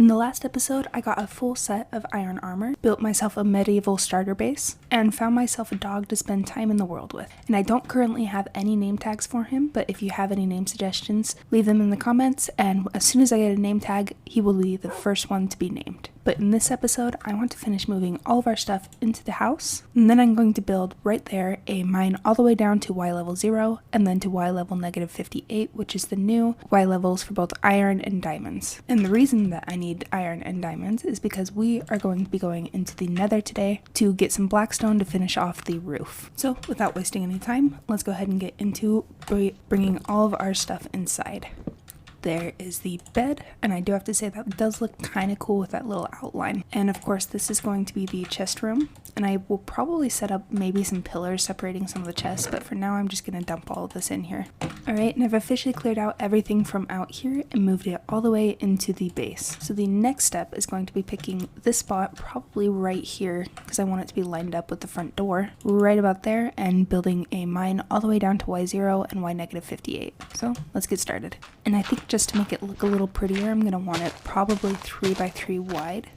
In the last episode, I got a full set of iron armor, built myself a medieval starter base, and found myself a dog to spend time in the world with. And I don't currently have any name tags for him, but if you have any name suggestions, leave them in the comments, and as soon as I get a name tag, he will be the first one to be named. But in this episode, I want to finish moving all of our stuff into the house, and then I'm going to build right there a mine all the way down to Y level 0, and then to Y level -58, which is the new Y levels for both iron and diamonds. And the reason that I need iron and diamonds is because we are going to be going into the nether today to get some blackstone to finish off the roof. So without wasting any time, let's go ahead and get into bringing all of our stuff inside. There is the bed, and I do have to say that does look kind of cool with that little outline. And of course this is going to be the chest room, and I will probably set up maybe some pillars separating some of the chests, but for now I'm just going to dump all of this in here. Alright, and I've officially cleared out everything from out here and moved it all the way into the base. So the next step is going to be picking this spot, probably right here, because I want it to be lined up with the front door, right about there, and building a mine all the way down to Y0 and Y -58. So let's get started. And I think just to make it look a little prettier, I'm going to want it probably 3 by 3 wide.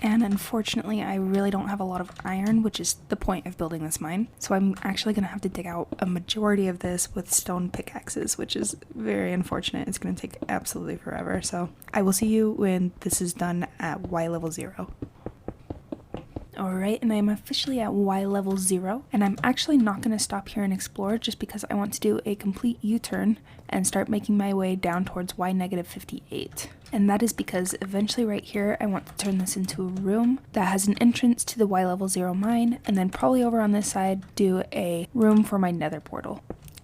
And unfortunately, I really don't have a lot of iron, which is the point of building this mine. So I'm actually going to have to dig out a majority of this with stone pickaxes, which is very unfortunate. It's going to take absolutely forever. So I will see you when this is done at Y level 0. Alright, and I'm officially at Y level 0, and I'm actually not going to stop here and explore just because I want to do a complete U-turn and start making my way down towards Y -58. And that is because eventually right here I want to turn this into a room that has an entrance to the Y level 0 mine, and then probably over on this side do a room for my nether portal.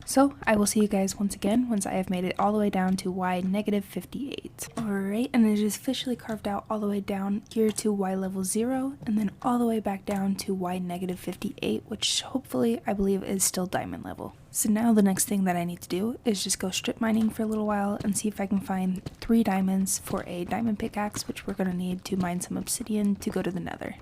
So I will see you guys once again once I have made it all the way down to Y -58. Alright, and it is officially carved out all the way down here to Y level 0, and then all the way back down to Y -58, which hopefully I believe is still diamond level. So now the next thing that I need to do is just go strip mining for a little while and see if I can find 3 diamonds for a diamond pickaxe, which we're going to need to mine some obsidian to go to the nether.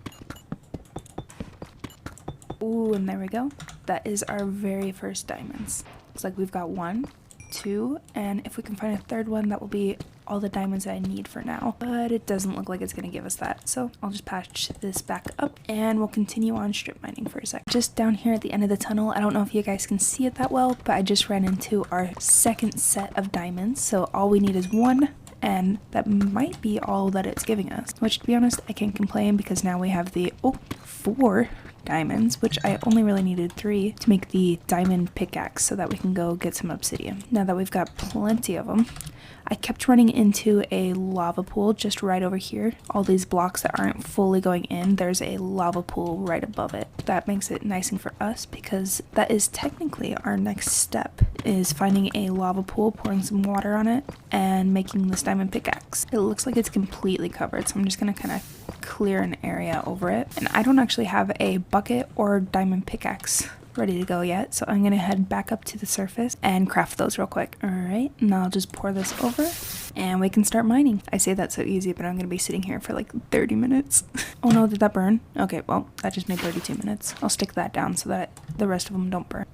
Ooh, and there we go. That is our very first diamonds. Looks like we've got 1, 2, and if we can find a third one, that will be all the diamonds that I need for now. But it doesn't look like it's going to give us that, so I'll just patch this back up and we'll continue on strip mining for a sec. Just down here at the end of the tunnel, I don't know if you guys can see it that well, but I just ran into our second set of diamonds, so all we need is 1. And that might be all that it's giving us, which to be honest I can't complain because now we have the 4 diamonds, which I only really needed 3 to make the diamond pickaxe so that we can go get some obsidian. Now that we've got plenty of them, I kept running into a lava pool just right over here. All these blocks that aren't fully going in, there's a lava pool right above it. That makes it nicing for us because that is technically our next step, is finding a lava pool, pouring some water on it, and making this diamond pickaxe. It looks like it's completely covered, so I'm just going to kind of clear an area over it. And I don't actually have a bucket or diamond pickaxe ready to go yet, so I'm gonna head back up to the surface and craft those real quick. Alright, now I'll just pour this over and we can start mining. I say that so easy, but I'm gonna be sitting here for like 30 minutes. Oh no, did that burn? Okay, well, that just made 32 minutes. I'll stick that down so that the rest of them don't burn.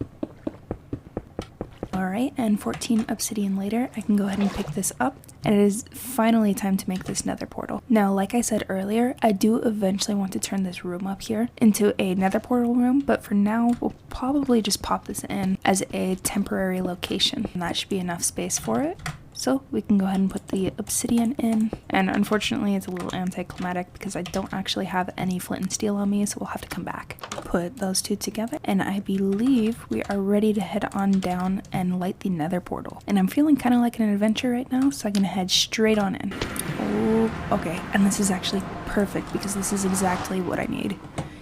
Alright, and 14 obsidian later, I can go ahead and pick this up, and it is finally time to make this nether portal. Now, like I said earlier, I do eventually want to turn this room up here into a nether portal room, but for now, we'll probably just pop this in as a temporary location, and that should be enough space for it. So we can go ahead and put the obsidian in, and unfortunately it's a little anticlimactic because I don't actually have any flint and steel on me, so we'll have to come back. Put those 2 together, and I believe we are ready to head on down and light the nether portal. And I'm feeling kind of like an adventure right now, so I'm gonna head straight on in. Oh, okay, and this is actually perfect because this is exactly what I need.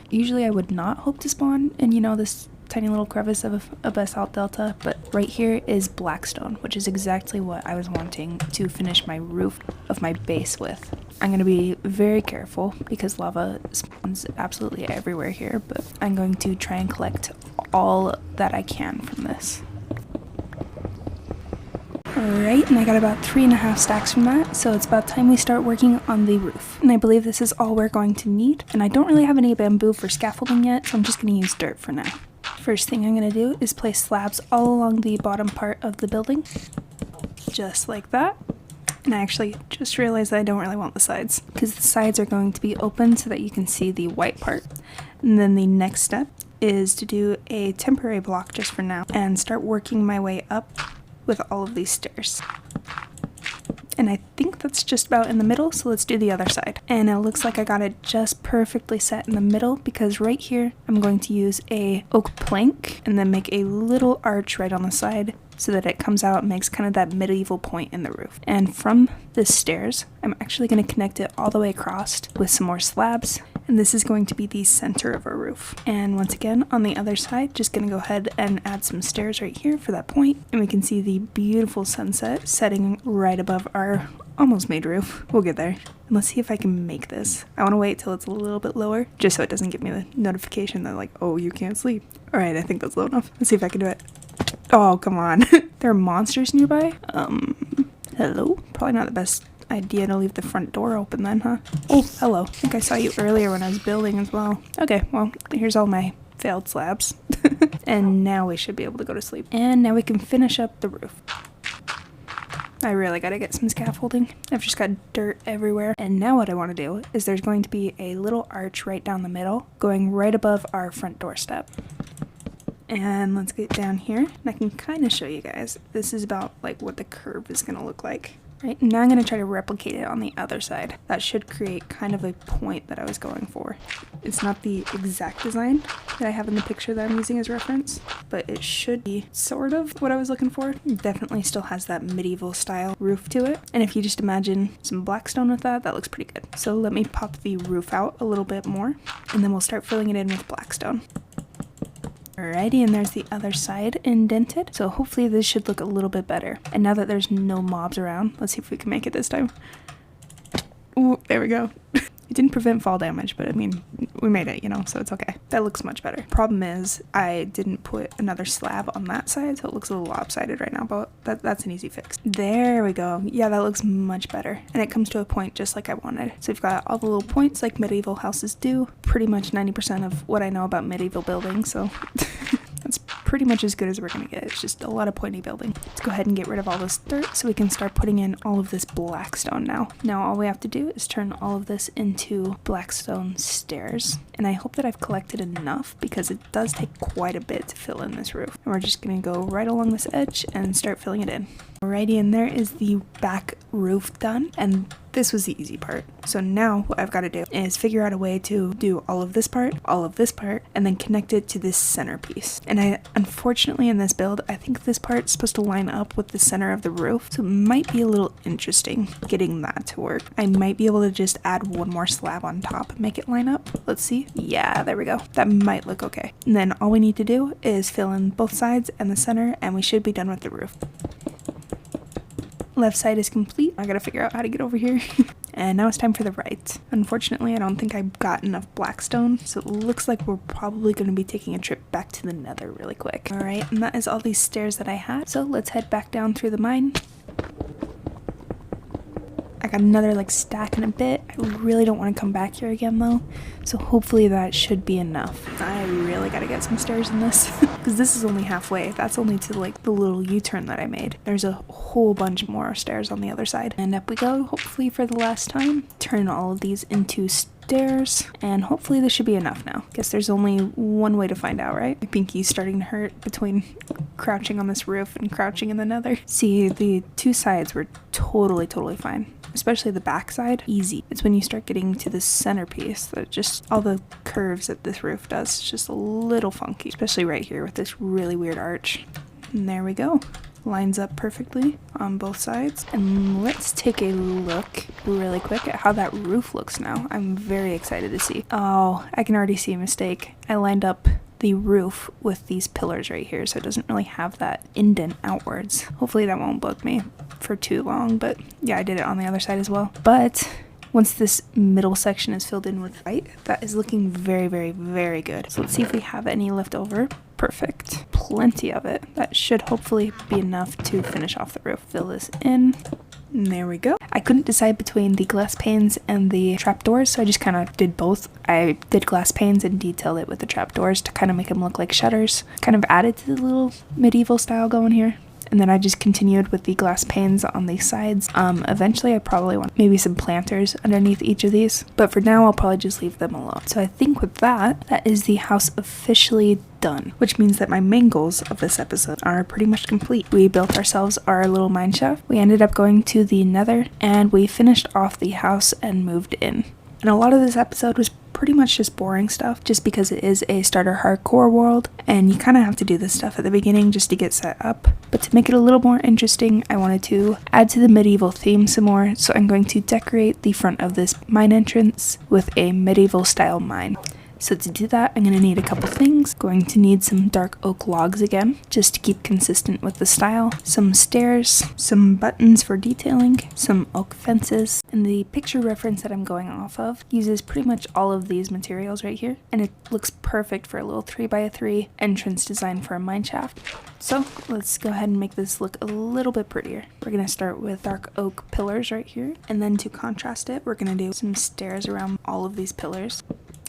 Usually I would not hope to spawn in, you know, this tiny little crevice of a basalt delta, but right here is blackstone, which is exactly what I was wanting to finish my roof of my base with. I'm going to be very careful because lava spawns absolutely everywhere here, but I'm going to try and collect all that I can from this. Alright, and I got about 3.5 stacks from that, so it's about time we start working on the roof. And I believe this is all we're going to need, and I don't really have any bamboo for scaffolding yet, so I'm just going to use dirt for now. First thing I'm going to do is place slabs all along the bottom part of the building, just like that. And I actually just realized that I don't really want the sides, because the sides are going to be open so that you can see the white part. And then the next step is to do a temporary block just for now and start working my way up with all of these stairs. And I think that's just about in the middle, so let's do the other side. And it looks like I got it just perfectly set in the middle, because right here I'm going to use a oak plank and then make a little arch right on the side so that it comes out and makes kind of that medieval point in the roof. And from the stairs, I'm actually going to connect it all the way across with some more slabs. And this is going to be the center of our roof. And once again, on the other side, just going to go ahead and add some stairs right here for that point. And we can see the beautiful sunset setting right above our almost made roof. We'll get there. And let's see if I can make this. I want to wait till it's a little bit lower, just so it doesn't give me the notification that like, oh, you can't sleep. All right, I think that's low enough. Let's see if I can do it. Oh, come on. There are monsters nearby? Hello? Probably not the best idea to leave the front door open then, huh? Oh, hello. I think I saw you earlier when I was building as well. Okay, well, here's all my failed slabs. And now we should be able to go to sleep. And now we can finish up the roof. I really gotta get some scaffolding. I've just got dirt everywhere. And now what I want to do is there's going to be a little arch right down the middle going right above our front doorstep. And let's get down here, and I can kind of show you guys. This is about like what the curve is going to look like. Right, now I'm going to try to replicate it on the other side. That should create kind of a point that I was going for. It's not the exact design that I have in the picture that I'm using as reference, but it should be sort of what I was looking for. It definitely still has that medieval style roof to it. And if you just imagine some blackstone with that, that looks pretty good. So let me pop the roof out a little bit more, and then we'll start filling it in with blackstone. Alrighty, and there's the other side indented, so hopefully this should look a little bit better. And now that there's no mobs around, let's see if we can make it this time. Ooh, there we go. It didn't prevent fall damage, but I mean, we made it, you know, so it's okay. That looks much better. Problem is, I didn't put another slab on that side, so it looks a little lopsided right now, but that's an easy fix. There we go. Yeah, that looks much better. And it comes to a point just like I wanted. So we've got all the little points like medieval houses do. Pretty much 90% of what I know about medieval buildings, so that's pretty much as good as we're gonna get. It's just a lot of pointy building. Let's go ahead and get rid of all this dirt so we can start putting in all of this blackstone now. Now all we have to do is turn all of this into blackstone stairs. And I hope that I've collected enough, because it does take quite a bit to fill in this roof. And we're just gonna go right along this edge and start filling it in. Alrighty, and there is the back roof done, and this was the easy part. So now what I've got to do is figure out a way to do all of this part, and then connect it to this centerpiece. And unfortunately in this build, I think this part's supposed to line up with the center of the roof, so it might be a little interesting getting that to work. I might be able to just add one more slab on top and make it line up. Let's see. Yeah, there we go. That might look okay. And then all we need to do is fill in both sides and the center, and we should be done with the roof. Left side is complete. I gotta figure out how to get over here. And now it's time for the right. Unfortunately, I don't think I got enough blackstone, so it looks like we're probably going to be taking a trip back to the nether really quick. Alright, and that is all these stairs that I had. So let's head back down through the mine. I got another like stack in a bit. I really don't want to come back here again though, so hopefully that should be enough. I really gotta get some stairs in this because this is only halfway. That's only to like the little U-turn that I made. There's a whole bunch more stairs on the other side. And up we go, hopefully for the last time. Turn all of these into stairs, and hopefully this should be enough now. Guess there's only one way to find out, right? My pinky's starting to hurt between crouching on this roof and crouching in the nether. See, the two sides were totally fine. Especially the back side, easy. It's when you start getting to the centerpiece that just all the curves that this roof does, it's just a little funky, especially right here with this really weird arch. And there we go. Lines up perfectly on both sides. And let's take a look really quick at how that roof looks now. I'm very excited to see. Oh, I can already see a mistake. I lined up the roof with these pillars right here, so it doesn't really have that indent outwards. Hopefully that won't bug me for too long, but yeah, I did it on the other side as well. But once this middle section is filled in with white, that is looking very good. So let's see if we have any left over. Perfect. Plenty of it. That should hopefully be enough to finish off the roof. Fill this in. And there we go. I couldn't decide between the glass panes and the trapdoors, so I just kind of did both. I did glass panes and detailed it with the trapdoors to kind of make them look like shutters. Kind of added to the little medieval style going here. And then I just continued with the glass panes on the sides. Eventually I probably want maybe some planters underneath each of these, but for now I'll probably just leave them alone. So I think with that is the house officially done, which means that my main goals of this episode are pretty much complete. We built ourselves our little mineshaft, we ended up going to the nether, and we finished off the house and moved in. And a lot of this episode was pretty much just boring stuff, just because it is a starter hardcore world and you kind of have to do this stuff at the beginning just to get set up. But to make it a little more interesting, I wanted to add to the medieval theme some more, so I'm going to decorate the front of this mine entrance with a medieval style mine. So to do that, I'm going to need a couple things. Going to need some dark oak logs again, just to keep consistent with the style. Some stairs, some buttons for detailing, some oak fences. And the picture reference that I'm going off of uses pretty much all of these materials right here. And it looks perfect for a little 3x3 entrance design for a mineshaft. So let's go ahead and make this look a little bit prettier. We're going to start with dark oak pillars right here. And then to contrast it, we're going to do some stairs around all of these pillars.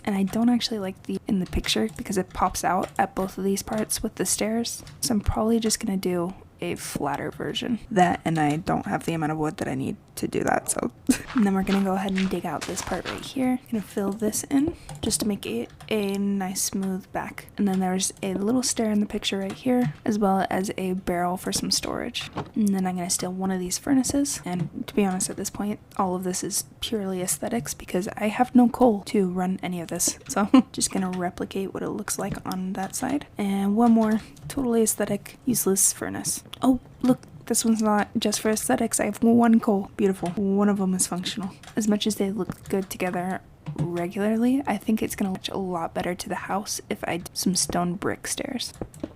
And I don't actually like the in the picture because it pops out at both of these parts with the stairs. So I'm probably just going to do a flatter version. That, and I don't have the amount of wood that I need to do that, so. And then we're going to go ahead and dig out this part right here. Going to fill this in just to make it a nice smooth back. And then there's a little stair in the picture right here, as well as a barrel for some storage. And then I'm going to steal one of these furnaces. And to be honest, at this point, all of this is purely aesthetics because I have no coal to run any of this. So just going to replicate what it looks like on that side. And one more totally aesthetic, useless furnace. Oh, look. This one's not just for aesthetics. I have one coal. Beautiful. One of them is functional. As much as they look good together regularly, I think it's going to look a lot better to the house if I do some stone brick stairs.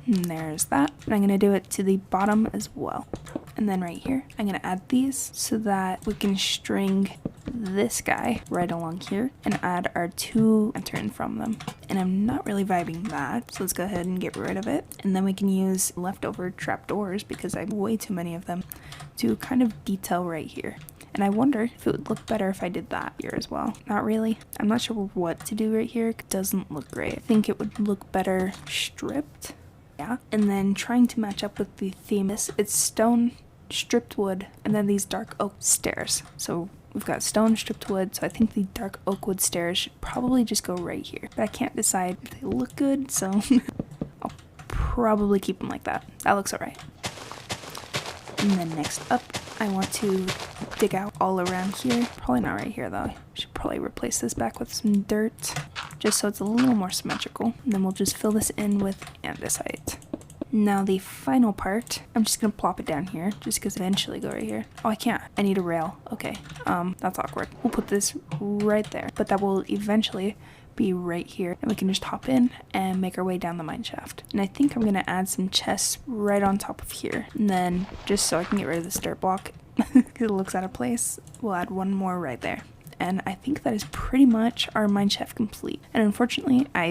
And there's that. And I'm going to do it to the bottom as well. And then right here, I'm going to add these so that we can string this guy right along here and add our 2 lantern from them. And I'm not really vibing that, so let's go ahead and get rid of it. And then we can use leftover trapdoors because I have way too many of them to kind of detail right here. And I wonder if it would look better if I did that here as well. Not really. I'm not sure what to do right here. It doesn't look great. I think it would look better stripped. Yeah. And then trying to match up with the theme. It's stone, stripped wood, and then these dark oak stairs. So we've got stone, stripped wood, so I think the dark oak wood stairs should probably just go right here. But I can't decide if they look good, so I'll probably keep them like that. That looks alright. And then next up, I want to dig out all around here. Probably not right here though. I should probably replace this back with some dirt, just so it's a little more symmetrical. And then we'll just fill this in with andesite. Now the final part, I'm just gonna plop it down here, just because eventually go right here. Oh, I can't. I need a rail. Okay, that's awkward. We'll put this right there, but that will eventually be right here, and we can just hop in and make our way down the mine shaft. And I think I'm gonna add some chests right on top of here, and then just so I can get rid of this dirt block because it looks out of place, we'll add one more right there. And I think that is pretty much our mineshaft complete. And unfortunately, I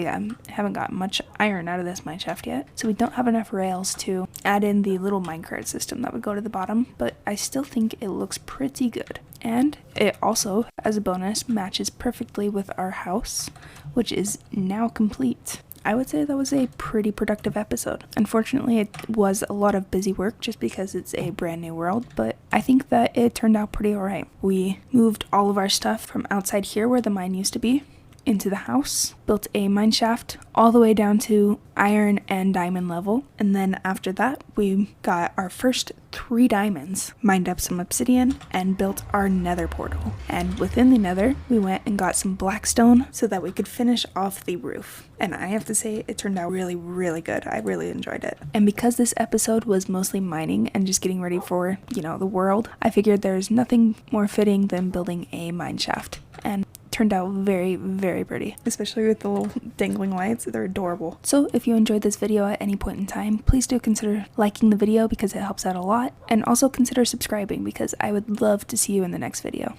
haven't got much iron out of this mineshaft yet, so we don't have enough rails to add in the little minecart system that would go to the bottom, but I still think it looks pretty good. And it also, as a bonus, matches perfectly with our house, which is now complete. I would say that was a pretty productive episode. Unfortunately, it was a lot of busy work just because it's a brand new world, but I think that it turned out pretty alright. We moved all of our stuff from outside here where the mine used to be into the house, built a mine shaft all the way down to iron and diamond level, and then after that we got our first 3 diamonds, mined up some obsidian, and built our nether portal. And within the nether we went and got some blackstone so that we could finish off the roof. And I have to say, it turned out really, really good. I really enjoyed it. And because this episode was mostly mining and just getting ready for, the world, I figured there's nothing more fitting than building a mine shaft. And turned out very, very pretty, especially with the little dangling lights. They're adorable. So if you enjoyed this video at any point in time, please do consider liking the video because it helps out a lot, and also consider subscribing because I would love to see you in the next video.